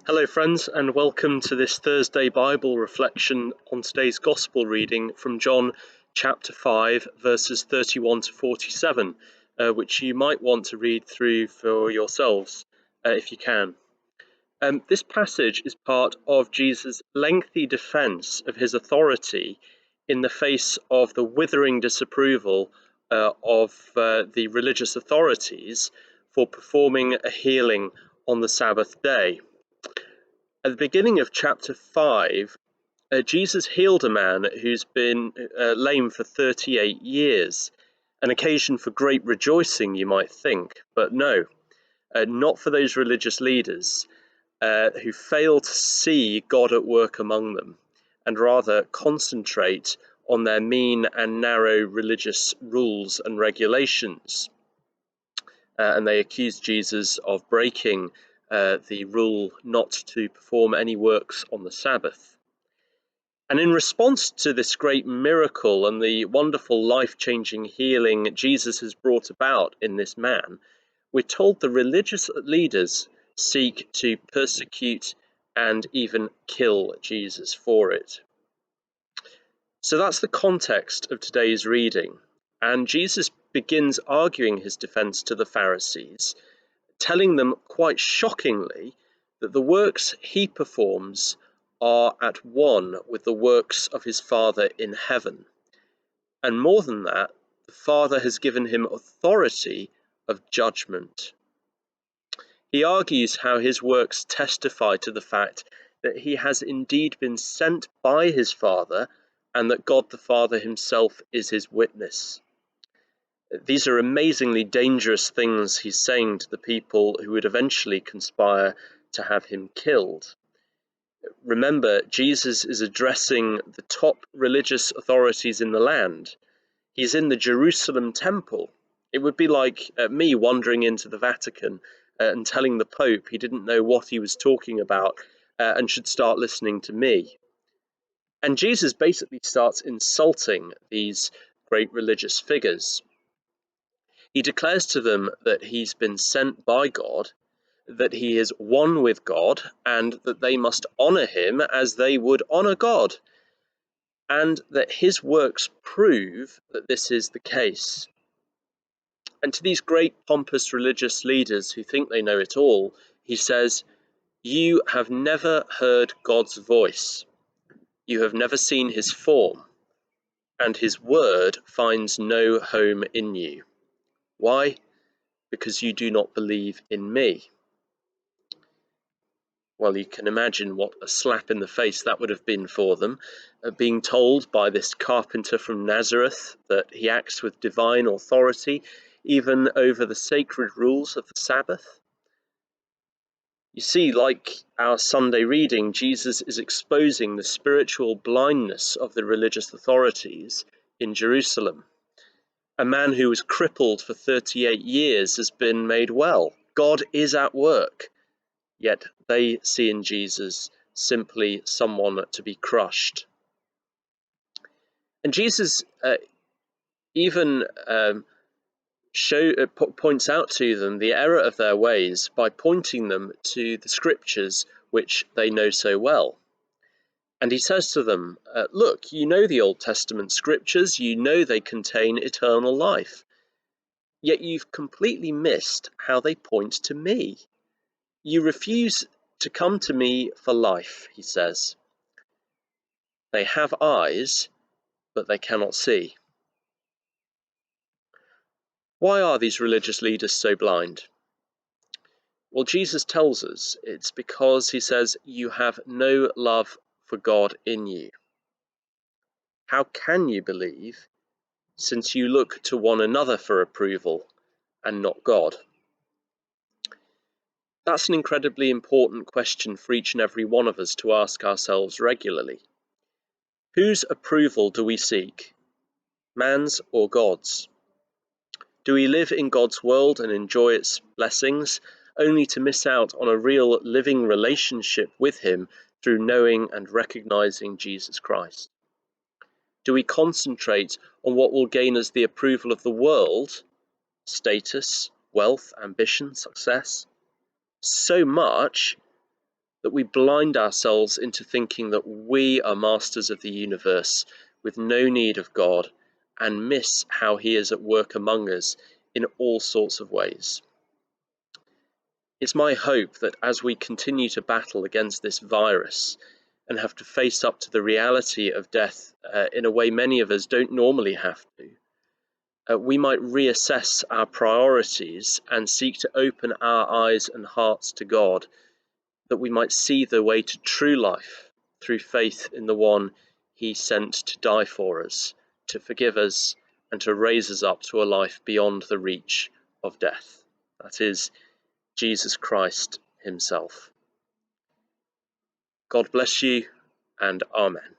Hello, friends, and welcome to this Thursday Bible reflection on today's Gospel reading from John chapter 5, verses 31 to 47, which you might want to read through for yourselves if you can. This passage is part of Jesus' lengthy defense of his authority in the face of the withering disapproval of the religious authorities for performing a healing on the Sabbath day. At the beginning of chapter 5, Jesus healed a man who's been lame for 38 years, an occasion for great rejoicing, you might think, but no, not for those religious leaders who fail to see God at work among them and rather concentrate on their mean and narrow religious rules and regulations. And they accuse Jesus of breaking the rule not to perform any works on the Sabbath. And in response to this great miracle and the wonderful life-changing healing Jesus has brought about in this man, we're told the religious leaders seek to persecute and even kill Jesus for it. So that's the context of today's reading. And Jesus begins arguing his defense to the Pharisees, telling them quite shockingly that the works he performs are at one with the works of his Father in heaven. And more than that, the Father has given him authority of judgment. He argues how his works testify to the fact that he has indeed been sent by his Father and that God the Father himself is his witness. These are amazingly dangerous things he's saying to the people who would eventually conspire to have him killed. Remember, Jesus is addressing the top religious authorities in the land. He's in the Jerusalem temple. It would be like me wandering into the Vatican and telling the Pope he didn't know what he was talking about and should start listening to me. And Jesus basically starts insulting these great religious figures. He declares to them that he's been sent by God, that he is one with God, and that they must honour him as they would honour God, and that his works prove that this is the case. And to these great pompous religious leaders who think they know it all, he says, "You have never heard God's voice. You have never seen his form, and his word finds no home in you. Why? Because you do not believe in me." Well, you can imagine what a slap in the face that would have been for them, being told by this carpenter from Nazareth that he acts with divine authority, even over the sacred rules of the Sabbath. You see, like our Sunday reading, Jesus is exposing the spiritual blindness of the religious authorities in Jerusalem. A man who was crippled for 38 years has been made well. God is at work. Yet they see in Jesus simply someone to be crushed. And Jesus even points out to them the error of their ways by pointing them to the scriptures which they know so well. And he says to them, look, you know the Old Testament scriptures, you know they contain eternal life, yet you've completely missed how they point to me. You refuse to come to me for life, he says. They have eyes, but they cannot see. Why are these religious leaders so blind? Well, Jesus tells us it's because, he says, you have no love for God in you. How can you believe, since you look to one another for approval and not God? That's an incredibly important question for each and every one of us to ask ourselves regularly. Whose approval do we seek? Man's or God's? Do we live in God's world and enjoy its blessings, only to miss out on a real living relationship with him through knowing and recognizing Jesus Christ? Do we concentrate on what will gain us the approval of the world, status, wealth, ambition, success, so much that we blind ourselves into thinking that we are masters of the universe with no need of God, and miss how he is at work among us in all sorts of ways. It's my hope that as we continue to battle against this virus and have to face up to the reality of death in a way many of us don't normally have to, we might reassess our priorities and seek to open our eyes and hearts to God, that we might see the way to true life through faith in the one he sent to die for us, to forgive us, and to raise us up to a life beyond the reach of death. That is Jesus Christ himself. God bless you, and Amen.